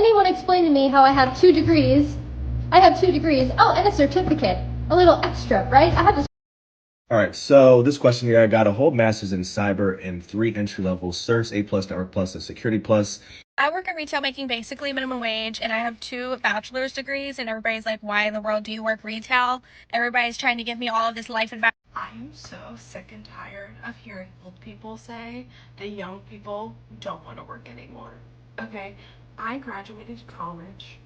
Anyone explain to me how I have 2 degrees? I have 2 degrees. Oh, and a certificate. A little extra, right? I have a All right, so this question here, I got a whole master's in cyber and 3 entry-level certs, A plus, Network plus, and Security plus. I work in retail making basically minimum wage, and I have 2 bachelor's degrees, and everybody's like, why in the world do you work retail? Everybody's trying to give me all of this life advice. I'm so sick and tired of hearing old people say that young people don't want to work anymore. Okay, I graduated college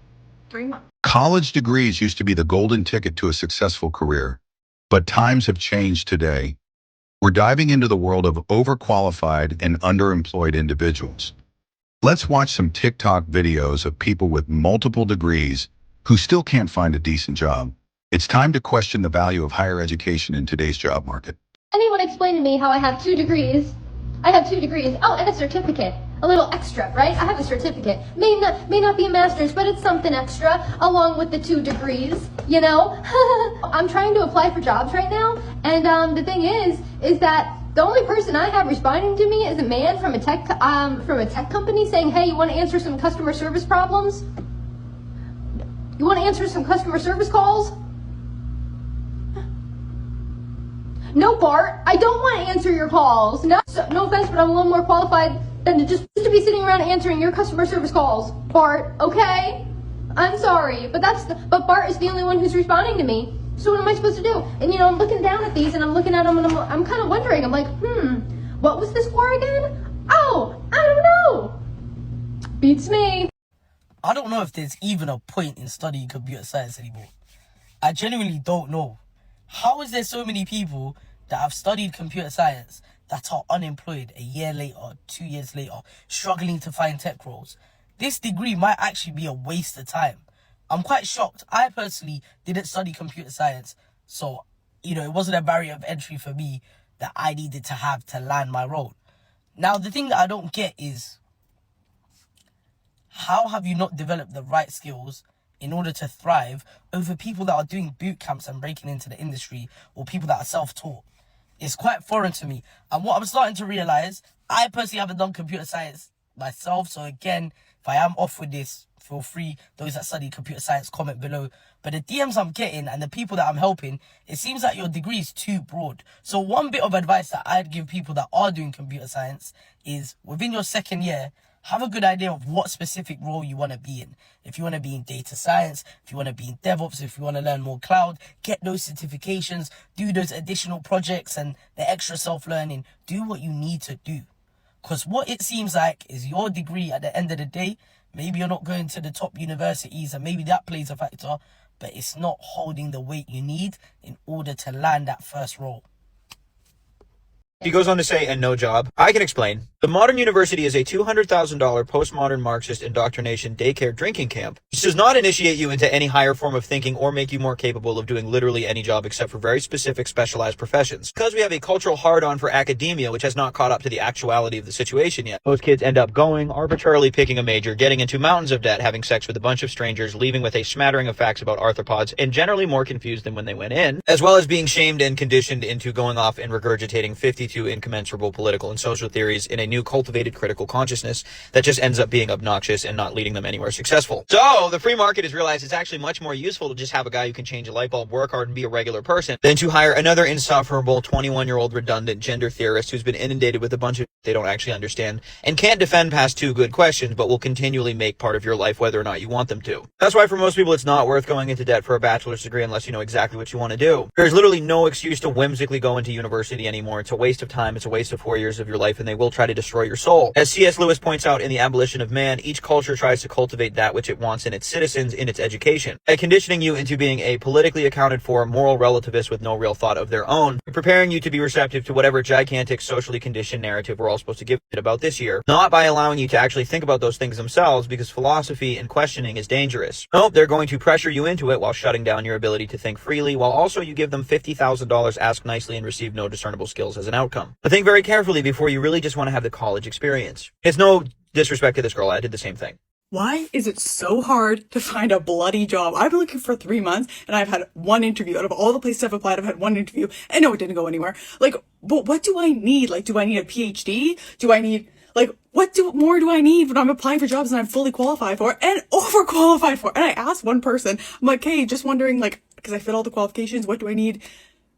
3 months. College degrees used to be the golden ticket to a successful career, but times have changed today. We're diving into the world of overqualified and underemployed individuals. Let's watch some TikTok videos of people with multiple degrees who still can't find a decent job. It's time to question the value of higher education in today's job market. Anyone explain to me how I have 2 degrees? I have 2 degrees. Oh, and a certificate. A little extra, right? I have a certificate. May not be a master's, but it's something extra along with the 2 degrees, you know? I'm trying to apply for jobs right now, and the thing is that the only person I have responding to me is a man from a tech company saying, "Hey, you want to answer some customer service problems? You want to answer some customer service calls?" No, Bart, I don't want to answer your calls. No offense, but I'm a little more qualified than to be sitting around answering your customer service calls, Bart. Okay, I'm sorry, but Bart is the only one who's responding to me. So what am I supposed to do? And I'm looking down at these, and I'm looking at them, and I'm kind of wondering. I'm like, what was this for again? Oh, I don't know. Beats me. I don't know if there's even a point in studying computer science anymore. I genuinely don't know. How is there so many people that have studied computer science that are unemployed a year later, 2 years later, struggling to find tech roles? This degree might actually be a waste of time. I'm quite shocked. I personally didn't study computer science, so, it wasn't a barrier of entry for me that I needed to have to land my role. Now, the thing that I don't get is, how have you not developed the right skills in order to thrive over people that are doing boot camps and breaking into the industry, or people that are self-taught? It's quite foreign to me. And what I'm starting to realize, I personally haven't done computer science myself. So again, if I am off with this, feel free, those that study computer science, comment below. But the DMs I'm getting and the people that I'm helping, it seems like your degree is too broad. So one bit of advice that I'd give people that are doing computer science is, within your second year, have a good idea of what specific role you want to be in. If you want to be in data science, if you want to be in DevOps, if you want to learn more cloud, get those certifications, do those additional projects and the extra self-learning. Do what you need to do. Because what it seems like is your degree at the end of the day, maybe you're not going to the top universities and maybe that plays a factor, but it's not holding the weight you need in order to land that first role. He goes on to say, and no job. I can explain. The modern university is a $200,000 postmodern Marxist indoctrination daycare drinking camp. This does not initiate you into any higher form of thinking or make you more capable of doing literally any job except for very specific specialized professions. Because we have a cultural hard-on for academia, which has not caught up to the actuality of the situation yet. Most kids end up going, arbitrarily picking a major, getting into mountains of debt, having sex with a bunch of strangers, leaving with a smattering of facts about arthropods, and generally more confused than when they went in, as well as being shamed and conditioned into going off and regurgitating 52 incommensurable political and social theories in a new cultivated critical consciousness that just ends up being obnoxious and not leading them anywhere successful. So the free market has realized it's actually much more useful to just have a guy who can change a light bulb, work hard, and be a regular person than to hire another insufferable 21-year-old redundant gender theorist who's been inundated with a bunch of they don't actually understand and can't defend past 2 good questions, but will continually make part of your life whether or not you want them to. That's why for most people it's not worth going into debt for a bachelor's degree unless you know exactly what you want to do. There's literally no excuse to whimsically go into university anymore. It's a waste of time. It's a waste of 4 years of your life, and they will try to destroy your soul. As C.S. Lewis points out in The Abolition of Man, each culture tries to cultivate that which it wants in its citizens in its education, by conditioning you into being a politically accounted for moral relativist with no real thought of their own, preparing you to be receptive to whatever gigantic socially conditioned narrative we're all supposed to give it about this year, not by allowing you to actually think about those things themselves, because philosophy and questioning is dangerous. Nope, they're going to pressure you into it while shutting down your ability to think freely, while also you give them $50,000, ask nicely, and receive no discernible skills as an outcome. But think very carefully before you really just want to have the college experience. It's no disrespect to this girl, I did the same thing. Why is it so hard to find a bloody job? I've been looking for 3 months and I've had one interview. Out of all the places I've applied, I've had one interview and no, it didn't go anywhere. Like, but what do I need? Like, do I need a PhD? Do I need Like, what more do I need when I'm applying for jobs and I'm fully qualified for and overqualified for? And I asked one person, I'm like, hey, just wondering, like, because I fit all the qualifications, what do I need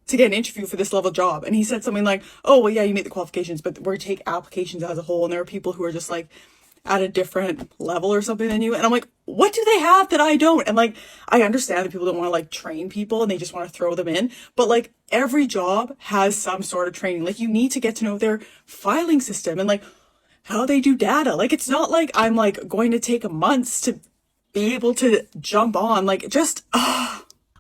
to get an interview for this level job? And he said something like, oh, well, yeah, you meet the qualifications, but we take applications as a whole. And there are people who are just like at a different level or something than you. And I'm like, what do they have that I don't? And like, I understand that people don't want to like train people and they just want to throw them in. But like every job has some sort of training. Like you need to get to know their filing system and like how they do data. Like, it's not like I'm like going to take months to be able to jump on. Like, just,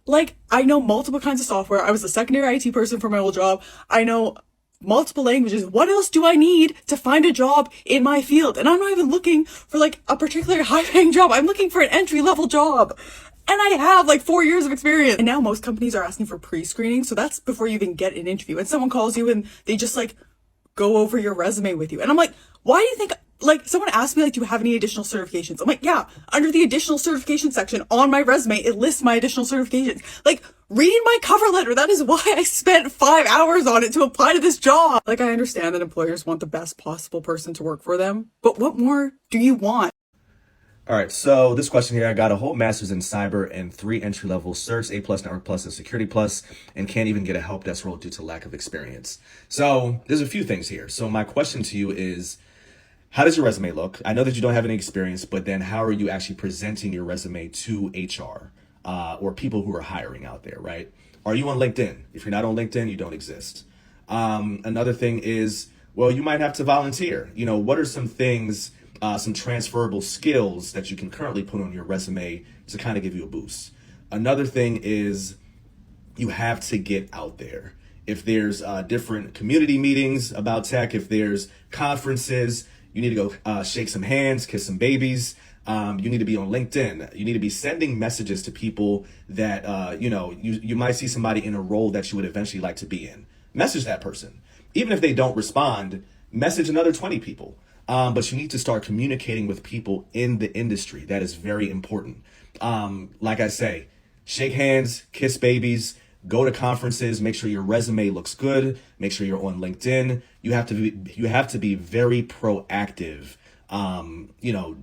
like, I know multiple kinds of software. I was a secondary IT person for my old job. I know multiple languages. What else do I need to find a job in my field? And I'm not even looking for like a particular high paying job. I'm looking for an entry level job. And I have like 4 years of experience. And now most companies are asking for pre-screening. So that's before you even get an interview. And someone calls you and they just like go over your resume with you. And I'm like, why do you think, like, someone asked me, like, do you have any additional certifications? I'm like, yeah, under the additional certification section on my resume, it lists my additional certifications. Like, read my cover letter. That is why I spent 5 hours on it to apply to this job. Like, I understand that employers want the best possible person to work for them, but what more do you want? All right, so this question here, I got a whole master's in cyber and 3 entry-level certs, A+, Network Plus, and Security Plus, and can't even get a help desk role due to lack of experience. So there's a few things here. So my question to you is, how does your resume look? I know that you don't have any experience, but then how are you actually presenting your resume to HR or people who are hiring out there, right? Are you on LinkedIn? If you're not on LinkedIn, you don't exist. Another thing is, well, you might have to volunteer. You know, what are some things, some transferable skills that you can currently put on your resume to kind of give you a boost? Another thing is you have to get out there. If there's different community meetings about tech, if there's conferences, you need to go shake some hands, kiss some babies. You need to be on LinkedIn. You need to be sending messages to people that, you might see somebody in a role that you would eventually like to be in. Message that person. Even if they don't respond, message another 20 people. But you need to start communicating with people in the industry. That is very important. Like I say, shake hands, kiss babies, go to conferences, make sure your resume looks good, make sure you're on LinkedIn. You have to be very proactive,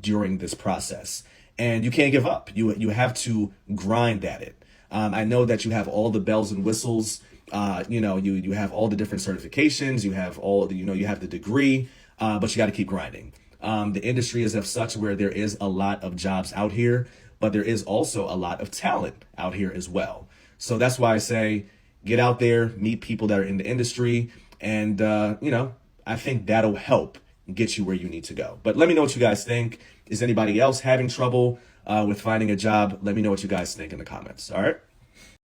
during this process. And you can't give up. You have to grind at it. I know that you have all the bells and whistles. You have all the different certifications. You have you have the degree. But you got to keep grinding. The industry is of such where there is a lot of jobs out here, but there is also a lot of talent out here as well. So that's why I say get out there, meet people that are in the industry, and, I think that'll help get you where you need to go. But let me know what you guys think. Is anybody else having trouble with finding a job? Let me know what you guys think in the comments. All right.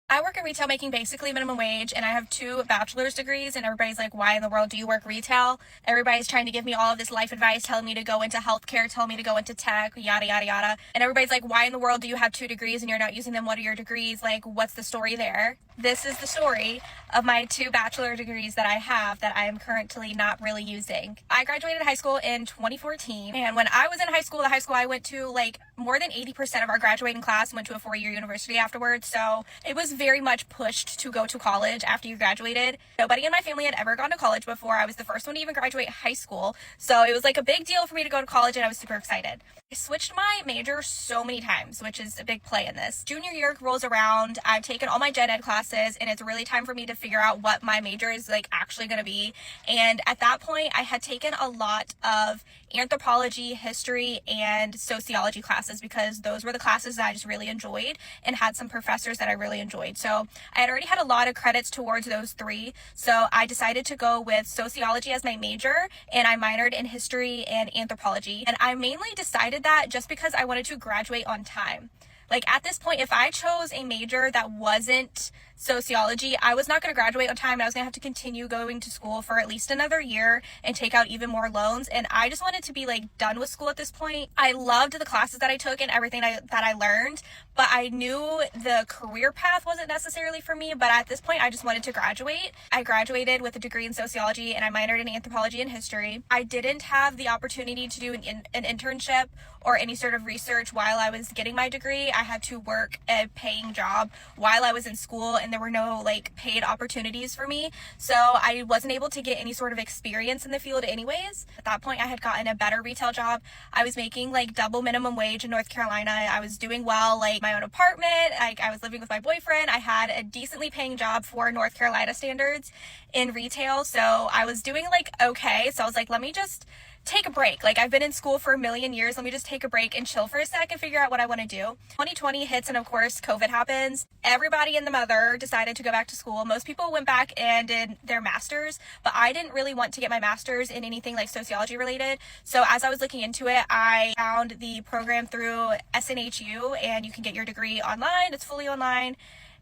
I work in retail making basically minimum wage, and I have 2 bachelor's degrees, and everybody's like, why in the world do you work retail? Everybody's trying to give me all of this life advice, telling me to go into healthcare, telling me to go into tech, yada, yada, yada. And everybody's like, why in the world do you have 2 degrees and you're not using them? What are your degrees? Like, what's the story there? This is the story of my 2 bachelor degrees that I have that I am currently not really using. I graduated high school in 2014, and when I was in high school, the high school I went to, like, more than 80% of our graduating class went to a 4-year university afterwards, so it was very much pushed to go to college after you graduated. Nobody in my family had ever gone to college before. I was the first one to even graduate high school, so it was like a big deal for me to go to college, and I was super excited. I switched my major so many times, which is a big play in this. Junior year rolls around, I've taken all my gen ed classes, and it's really time for me to figure out what my major is like actually going to be. And at that point, I had taken a lot of anthropology, history, and sociology classes because those were the classes that I just really enjoyed and had some professors that I really enjoyed. So I had already had a lot of credits towards those 3. So I decided to go with sociology as my major, and I minored in history and anthropology. And I mainly decided that just because I wanted to graduate on time. Like, at this point, if I chose a major that wasn't sociology, I was not going to graduate on time, and I was going to have to continue going to school for at least another year and take out even more loans. And I just wanted to be like done with school at this point. I loved the classes that I took and everything that I learned, but I knew the career path wasn't necessarily for me. But at this point, I just wanted to graduate. I graduated with a degree in sociology, and I minored in anthropology and history. I didn't have the opportunity to do an internship or any sort of research while I was getting my degree. I had to work a paying job while I was in school, and there were no like paid opportunities for me. So I wasn't able to get any sort of experience in the field anyways. At that point, I had gotten a better retail job. I was making like double minimum wage in North Carolina. I was doing well, like my own apartment. Like I was living with my boyfriend. I had a decently paying job for North Carolina standards in retail. So I was doing like okay. So I was like, let me just take a break. Like I've been in school for a million years. Let me just take a break and chill for a sec and figure out what I want to do. 2020 hits and of course COVID happens. Everybody and the mother decided to go back to school. Most people went back and did their masters, but I didn't really want to get my master's in anything like sociology related. So as I was looking into it, I found the program through SNHU, and you can get your degree online. It's fully online.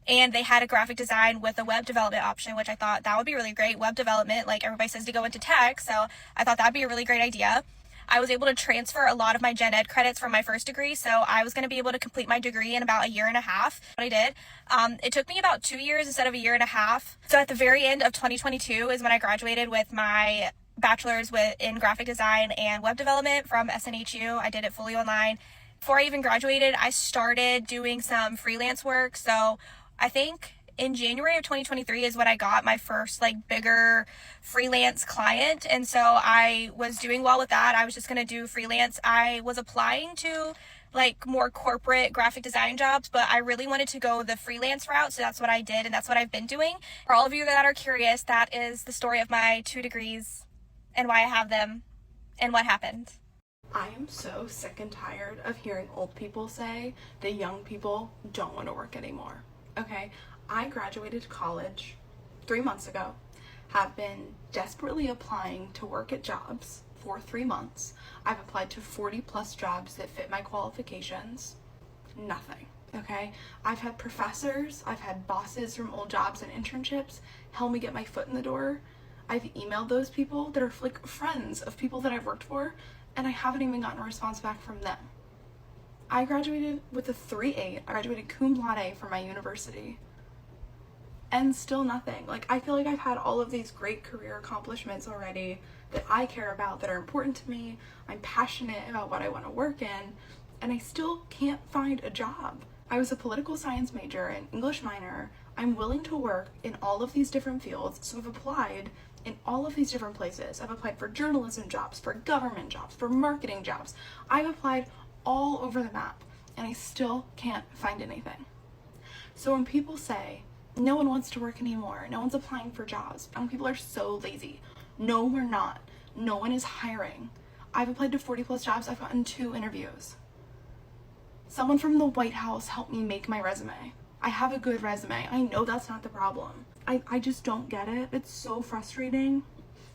And they had a graphic design with a web development option, which I thought that would be really great. Web development, like everybody says to go into tech. So I thought that'd be a really great idea. I was able to transfer a lot of my gen ed credits from my first degree. So I was going to be able to complete my degree in about a year and a half. What I did, it took me about 2 years instead of a year and a half. So at the very end of 2022 is when I graduated with my bachelor's in graphic design and web development from SNHU. I did it fully online. Before I even graduated, I started doing some freelance work. So I think in January of 2023 is when I got my first like bigger freelance client. And so I was doing well with that. I was just going to do freelance. I was applying to like more corporate graphic design jobs, but I really wanted to go the freelance route. So that's what I did. And that's what I've been doing. For all of you that are curious, that is the story of my 2 degrees and why I have them and what happened. I am so sick and tired of hearing old people say that young people don't want to work anymore. Okay, I graduated college 3 months ago, have been desperately applying to work at jobs for 3 months. I've applied to 40 plus jobs that fit my qualifications. Nothing, okay? I've had professors, I've had bosses from old jobs and internships help me get my foot in the door. I've emailed those people that are like friends of people that I've worked for, and I haven't even gotten a response back from them. I graduated with a 3.8. I graduated cum laude from my university. And still nothing. Like, I feel like I've had all of these great career accomplishments already that I care about, that are important to me. I'm passionate about what I want to work in, and I still can't find a job. I was a political science major and English minor. I'm willing to work in all of these different fields, so I've applied in all of these different places. I've applied for journalism jobs, for government jobs, for marketing jobs. I've applied all over the map, and I still can't find anything. So when people say, no one wants to work anymore, no one's applying for jobs, young people are so lazy. No, we're not. No one is hiring. I've applied to 40 plus jobs. I've gotten 2 interviews. Someone from the White House helped me make my resume. I have a good resume. I know that's not the problem. I just don't get it. It's so frustrating.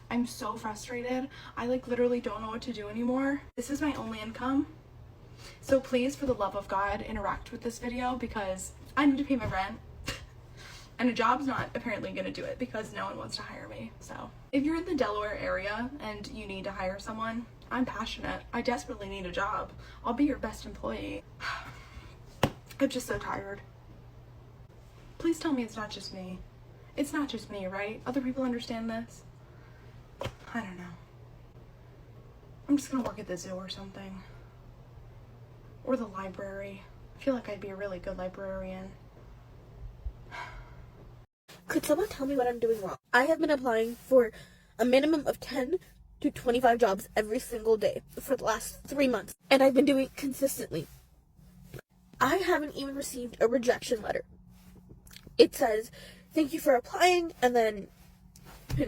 I'm so frustrated. I like literally don't know what to do anymore. This is my only income. So please, for the love of God, interact with this video because I need to pay my rent. And a job's not apparently going to do it because no one wants to hire me. So if you're in the Delaware area and you need to hire someone, I'm passionate. I desperately need a job. I'll be your best employee. I'm just so tired. Please tell me it's not just me. It's not just me, right? Other people understand this? I don't know. I'm just gonna work at the zoo or something. Or the library. I feel like I'd be a really good librarian. Could someone tell me what I'm doing wrong? I have been applying for a minimum of 10 to 25 jobs every single day for the last 3 months, and I've been doing it consistently. I haven't even received a rejection letter. It says, thank you for applying, and then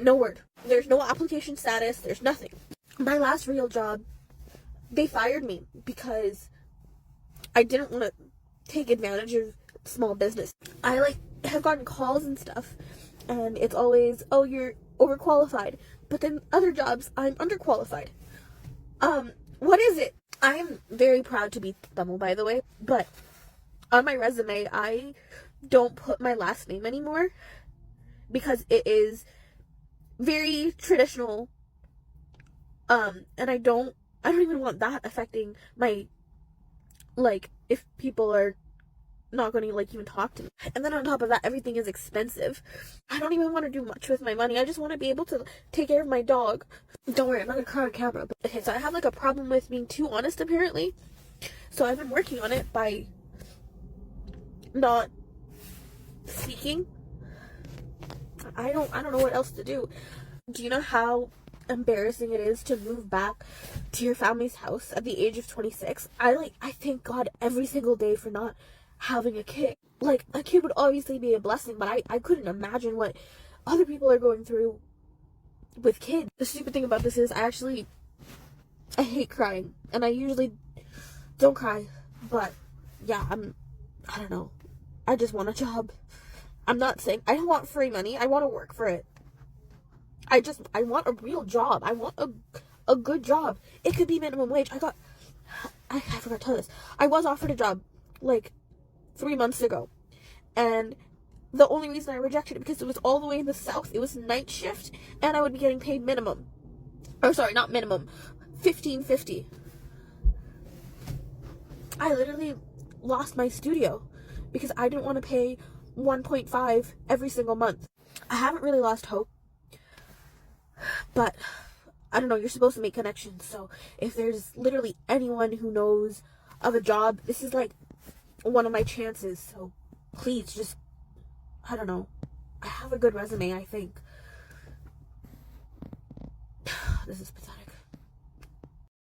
no word. There's no application status, there's nothing. My last real job, they fired me because I didn't want to take advantage of small business. I have gotten calls and stuff, and it's always, oh, you're overqualified. But then other jobs, I'm underqualified. What is it? I am very proud to be Tamil, by the way, but on my resume, I don't put my last name anymore because it is very traditional. And I don't even want that affecting my, if people are not going to even talk to me. And then on top of that, everything is expensive. I don't even want to do much with my money. I just want to be able to take care of my dog. Don't worry, I'm not gonna cry on camera. But okay, so I have a problem with being too honest apparently. So I've been working on it by not speaking. I don't know what else to do. Do you know how embarrassing it is to move back to your family's house at the age of 26? I thank God every single day for not having a kid. Like, a kid would obviously be a blessing, but I couldn't imagine what other people are going through with kids. The stupid thing about this is I hate crying, and I usually don't cry, but yeah, I don't know. I just want a job. I'm not saying I don't want free money. I want to work for it. I want a real job. I want a good job. It could be minimum wage. I forgot to tell this. I was offered a job like 3 months ago, and the only reason I rejected it because it was all the way in the south. It was night shift, and I would be getting paid minimum. Oh, sorry, not minimum. $15.50. I literally lost my studio because I didn't want to pay $1.5 every single month. I haven't really lost hope, but I don't know, you're supposed to make connections, so if there's literally anyone who knows of a job, this is like one of my chances, so please just, I don't know, I have a good resume, I think. This is pathetic.